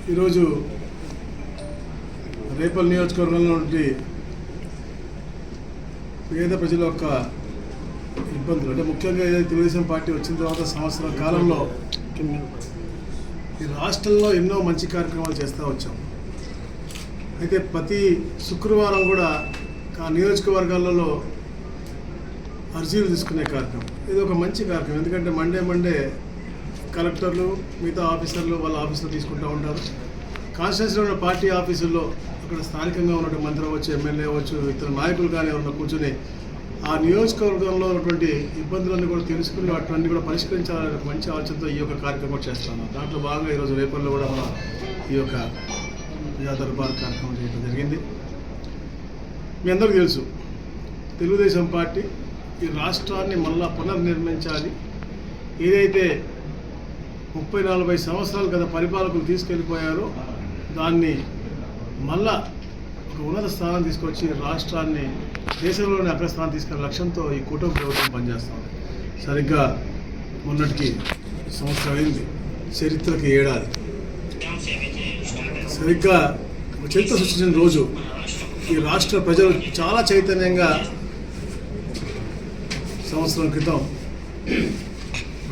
ఈరోజు రేపల్ నియోజకవర్గంలో నుండి పేద ప్రజల యొక్క ఇబ్బందులు అంటే ముఖ్యంగా ఏదైతే తెలుగుదేశం పార్టీ వచ్చిన తర్వాత సంవత్సరం కాలంలో ఈ రాష్ట్రంలో ఎన్నో మంచి కార్యక్రమాలు చేస్తూ వచ్చాం. అయితే ప్రతి శుక్రవారం కూడా ఆ నియోజకవర్గాలలో అర్జీలు తీసుకునే కార్యక్రమం ఇది ఒక మంచి కార్యక్రమం. ఎందుకంటే మండే కలెక్టర్లు మిగతా ఆఫీసర్లు వాళ్ళ ఆఫీసులో తీసుకుంటూ ఉంటారు. కాన్స్టిట్యూన్సీలో ఉన్న పార్టీ ఆఫీసుల్లో అక్కడ స్థానికంగా ఉన్నటువంటి మంత్రి అవ్వచ్చు, ఎమ్మెల్యే అవ్వచ్చు, ఇతర నాయకులు కానీ ఎవరన్నా కూర్చొని ఆ నియోజకవర్గంలో ఉన్నటువంటి ఇబ్బందులన్నీ కూడా తెలుసుకుని వాటిని కూడా పరిష్కరించాలనే ఒక మంచి ఆలోచనతో ఈ యొక్క కార్యక్రమం చేస్తున్నాం. దాంట్లో భాగంగా ఈరోజు రేపల్లో కూడా మనం ఈ యొక్క ప్రజా దర్బార్ కార్యక్రమం చేయడం జరిగింది. మీ అందరికీ తెలుసు, తెలుగుదేశం పార్టీ ఈ రాష్ట్రాన్ని మళ్ళా పునర్నిర్మించాలి. ఏదైతే 30-40 సంవత్సరాలు గత పరిపాలకులు తీసుకెళ్ళిపోయారో దాన్ని మళ్ళా ఒక ఉన్నత స్థానం తీసుకొచ్చి రాష్ట్రాన్ని దేశంలోని అగ్రస్థానం తీసుకునే లక్ష్యంతో ఈ కూటమి ప్రభుత్వం పనిచేస్తాం. సరిగ్గా మొన్నటికి సంవత్సరం అయింది, చరిత్రకి ఏడాది. సరిగ్గా చరిత్ర సృష్టించిన రోజు ఈ రాష్ట్ర ప్రజలు చాలా చైతన్యంగా సంవత్సరం క్రితం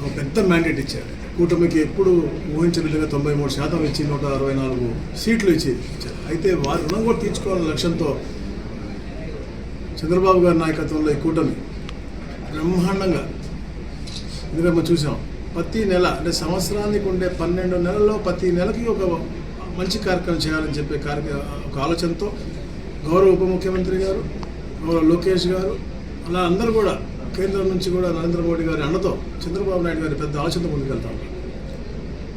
ఒక పెద్ద మ్యాండేట్ ఇచ్చారు. కూటమికి ఎప్పుడు ఊహించిన విధంగా 93% ఇచ్చి 164 సీట్లు ఇచ్చారు. అయితే వారి రుణం కూడా తీర్చుకోవాలనే లక్ష్యంతో చంద్రబాబు గారి నాయకత్వంలో ఈ కూటమి బ్రహ్మాండంగా, ఎందుకంటే మనం చూసాం ప్రతి నెల అంటే సంవత్సరానికి ఉండే 12 నెలల్లో ప్రతి నెలకి ఒక మంచి కార్యక్రమం చేయాలని చెప్పే ఒక ఆలోచనతో గౌరవ ఉప ముఖ్యమంత్రి గారు, గౌరవ లోకేష్ గారు, అలా అందరూ కూడా కేంద్రం నుంచి కూడా నరేంద్ర మోడీ గారి అండతో చంద్రబాబు నాయుడు గారి పెద్ద ఆలోచనతో ముందుకెళ్తాం.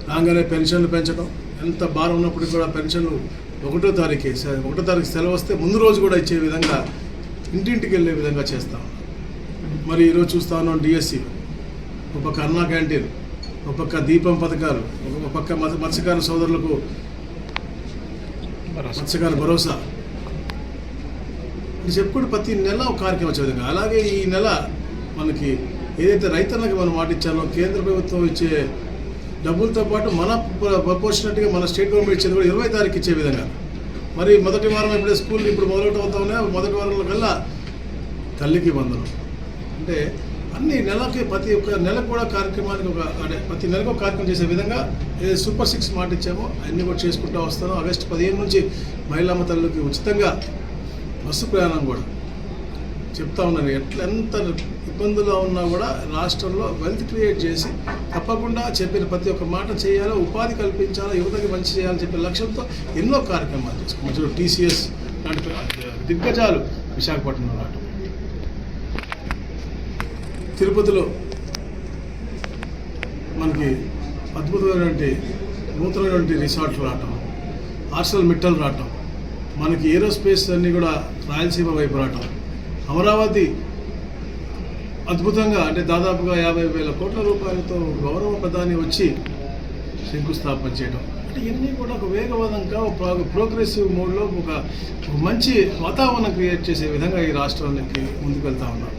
రాగానే పెన్షన్లు పెంచడం, ఎంత భారం ఉన్నప్పటికీ కూడా పెన్షన్లు 1వ తారీఖు సెలవు వస్తే ముందు రోజు కూడా ఇచ్చే విధంగా ఇంటింటికి వెళ్ళే విధంగా చేస్తాం. మరి ఈరోజు చూస్తా ఉన్నాం డిఎస్సి, ఒక పక్క అన్నా క్యాంటీన్, ఒక పక్క దీపం పథకాలు, ఒక పక్క మత్స్యకార సోదరులకు మత్స్యకార భరోసా అని చెప్పుకుంటూ ప్రతి నెల ఒక కార్యక్రమం వచ్చే విధంగా. అలాగే ఈ నెల మనకి ఏదైతే రైతన్నకి మనం మాట ఇచ్చామో కేంద్ర ప్రభుత్వం ఇచ్చే డబ్బులతో పాటు మన ప్రపోర్షనట్గా మన స్టేట్ గవర్నమెంట్ ఇచ్చేది కూడా 20వ తారీఖు ఇచ్చే విధంగా. మరి మొదటి వారం ఎప్పుడే స్కూల్ ఇప్పుడు మొదలవుతా ఉన్నాయి, మొదటి వారంలో కల్లా తల్లికి వందనం అంటే అన్ని నెలకి ప్రతి ఒక్క నెలకు కూడా కార్యక్రమానికి అంటే ప్రతి నెలకు ఒక కార్యక్రమం చేసే విధంగా ఏదైతే సూపర్ 6 మాట ఇచ్చామో అన్నీ కూడా చేసుకుంటూ వస్తాను. ఆగస్టు 15 నుంచి మహిళమ్మ తల్లులకి ఉచితంగా బస్సు ప్రయాణం కూడా చెప్తా ఉన్నాను. ఎంత ఇబ్బందుల్లో ఉన్నా కూడా రాష్ట్రంలో వెల్త్ క్రియేట్ చేసి తప్పకుండా చెప్పిన ప్రతి ఒక్క మాట చేయాలో, ఉపాధి కల్పించాలో, యువతకి మంచి చేయాలని చెప్పే లక్ష్యంతో ఎన్నో కార్యక్రమాలు చేసుకున్నాం. టీసీఎస్ లాంటి దిగ్గజాలు విశాఖపట్నంలో రావటం, తిరుపతిలో మనకి అద్భుతమైనటువంటి నూతనమైనటువంటి రిసార్ట్లు రావటం, ఆర్సెల్ మిట్టల్ రావటం, మనకి ఏరోస్పేస్ అన్నీ కూడా రాయలసీమ వైపు రావటం, అమరావతి అద్భుతంగా అంటే దాదాపుగా 50,000 కోట్ల రూపాయలతో గౌరవ ప్రధాని వచ్చి శంకుస్థాపన చేయడం అంటే ఇవన్నీ కూడా ఒక వేగవంతంగా ఒక ప్రోగ్రెసివ్ మోడ్లో ఒక మంచి వాతావరణం క్రియేట్ చేసే విధంగా ఈ రాష్ట్రానికి ముందుకు వెళ్తా ఉన్నాం.